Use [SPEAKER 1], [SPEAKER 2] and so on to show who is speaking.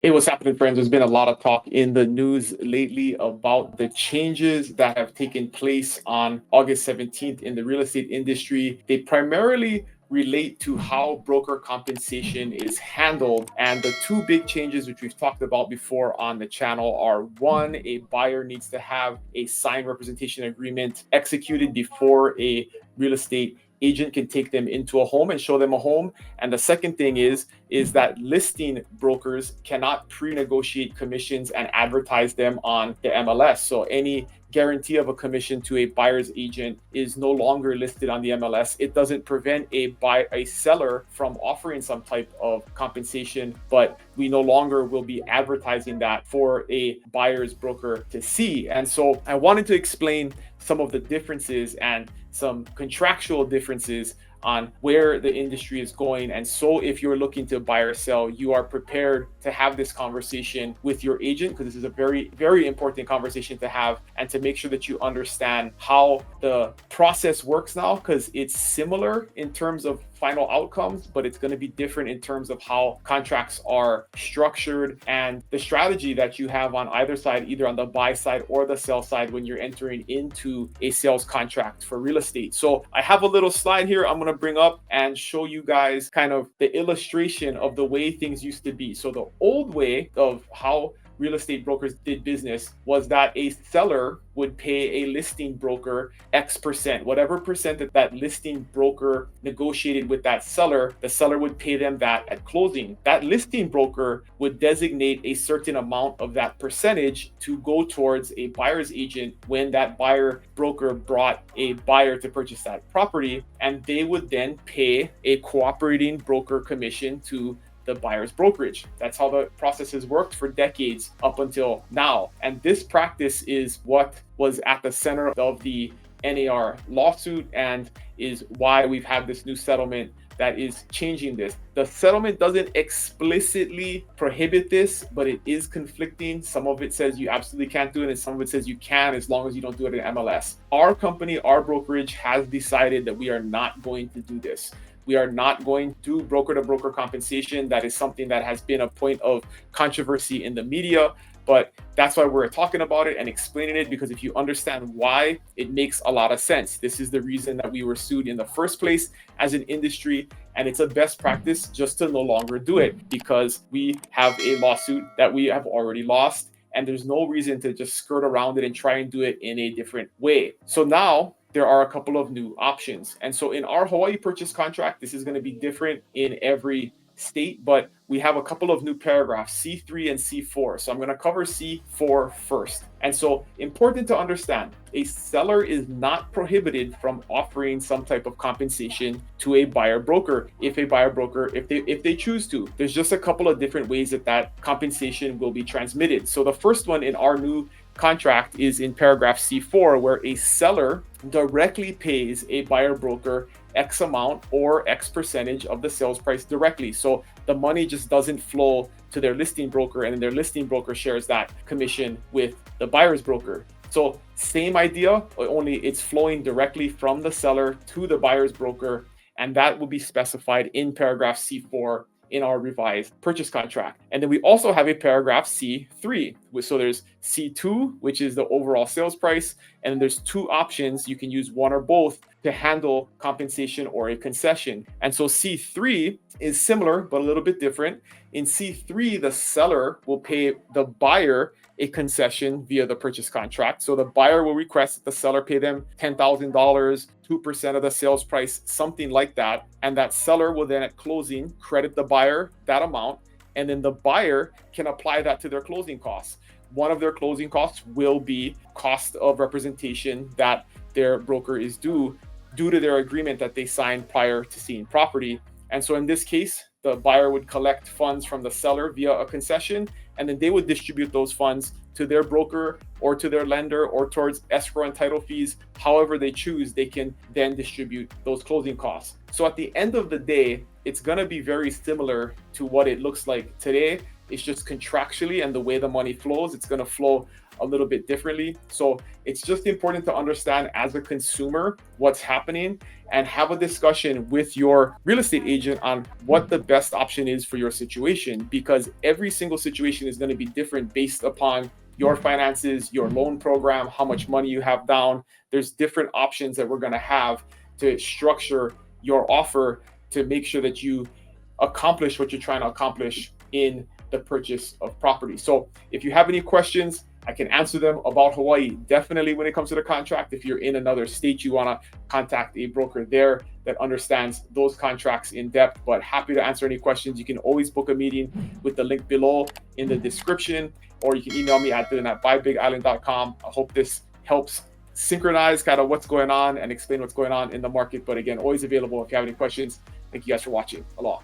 [SPEAKER 1] Hey, what's happening, friends? There's been a lot of talk in the news lately about the changes that have taken place on August 17th in the real estate industry. They primarily relate to how broker compensation is handled. And the two big changes, which we've talked about before on the channel, are one, a buyer needs to have a signed representation agreement executed before a real estate agent can take them into a home and show them a home. And the second thing is that listing brokers cannot pre-negotiate commissions and advertise them on the MLS. So any guarantee of a commission to a buyer's agent is no longer listed on the MLS. It doesn't prevent a seller from offering some type of compensation, but we no longer will be advertising that for a buyer's broker to see. And so I wanted to explain some of the differences and some contractual differences on where the industry is going. And so if you're looking to buy or sell, you are prepared to have this conversation with your agent, because this is a very, very important conversation to have, and to make sure that you understand how the process works now, because it's similar in terms of final outcomes, but it's going to be different in terms of how contracts are structured and the strategy that you have on either side, either on the buy side or the sell side, when you're entering into a sales contract for real estate. So I have a little slide here I'm going to bring up and show you guys kind of the illustration of the way things used to be. So the old way of how real estate brokers did business was that a seller would pay a listing broker X%, whatever percent that listing broker negotiated with that seller, the seller would pay them that at closing. That listing broker would designate a certain amount of that percentage to go towards a buyer's agent when that buyer broker brought a buyer to purchase that property, and they would then pay a cooperating broker commission to the buyer's brokerage. That's how the process has worked for decades up until now. And this practice is what was at the center of the NAR lawsuit, and is why we've had this new settlement that is changing this. The settlement doesn't explicitly prohibit this, but it is conflicting. Some of it says you absolutely can't do it, and some of it says you can, as long as you don't do it in MLS. Our company, our brokerage, has decided that we are not going to do this. We are not going to broker-to-broker compensation. That is something that has been a point of controversy in the media, but that's why we're talking about it and explaining it, because if you understand why, it makes a lot of sense. This is the reason that we were sued in the first place as an industry, and it's a best practice just to no longer do it, because we have a lawsuit that we have already lost, and there's no reason to just skirt around it and try and do it in a different way. So now there are a couple of new options. And so in our Hawaii purchase contract, this is going to be different in every state, but we have a couple of new paragraphs, C3 and C4. So I'm going to cover C4 first. And so important to understand, a seller is not prohibited from offering some type of compensation to a buyer broker if they choose to. There's just a couple of different ways that compensation will be transmitted. So the first one in our new contract is in paragraph C4, where a seller directly pays a buyer broker X amount or X percentage of the sales price directly. So the money just doesn't flow to their listing broker, and then their listing broker shares that commission with the buyer's broker. So same idea, only it's flowing directly from the seller to the buyer's broker, and that will be specified in paragraph C4 in our revised purchase contract. And then we also have a paragraph C3. So there's C2, which is the overall sales price, and then there's two options. You can use one or both to handle compensation or a concession. And so C3 is similar, but a little bit different. In C3, the seller will pay the buyer a concession via the purchase contract. So the buyer will request that the seller pay them $10,000, 2% of the sales price, something like that. And that seller will then at closing credit the buyer that amount. And then the buyer can apply that to their closing costs. One of their closing costs will be cost of representation that their broker is due to their agreement that they signed prior to seeing property. And so in this case, the buyer would collect funds from the seller via a concession, and then they would distribute those funds to their broker or to their lender or towards escrow and title fees. However they choose, they can then distribute those closing costs. So at the end of the day, it's going to be very similar to what it looks like today. It's just contractually and the way the money flows, it's going to flow a little bit differently. So it's just important to understand as a consumer what's happening and have a discussion with your real estate agent on what the best option is for your situation, because every single situation is going to be different based upon your finances, your loan program, how much money you have down. There's different options that we're going to have to structure your offer to make sure that you accomplish what you're trying to accomplish in the purchase of property. So if you have any questions, I can answer them about Hawaii. Definitely when it comes to the contract, if you're in another state, you want to contact a broker there that understands those contracts in depth. But happy to answer any questions. You can always book a meeting with the link below in the description, or you can email me at dylan@buybigisland.com. I hope this helps synchronize kind of what's going on and explain what's going on in the market. But again, always available if you have any questions. Thank you guys for watching. Aloha.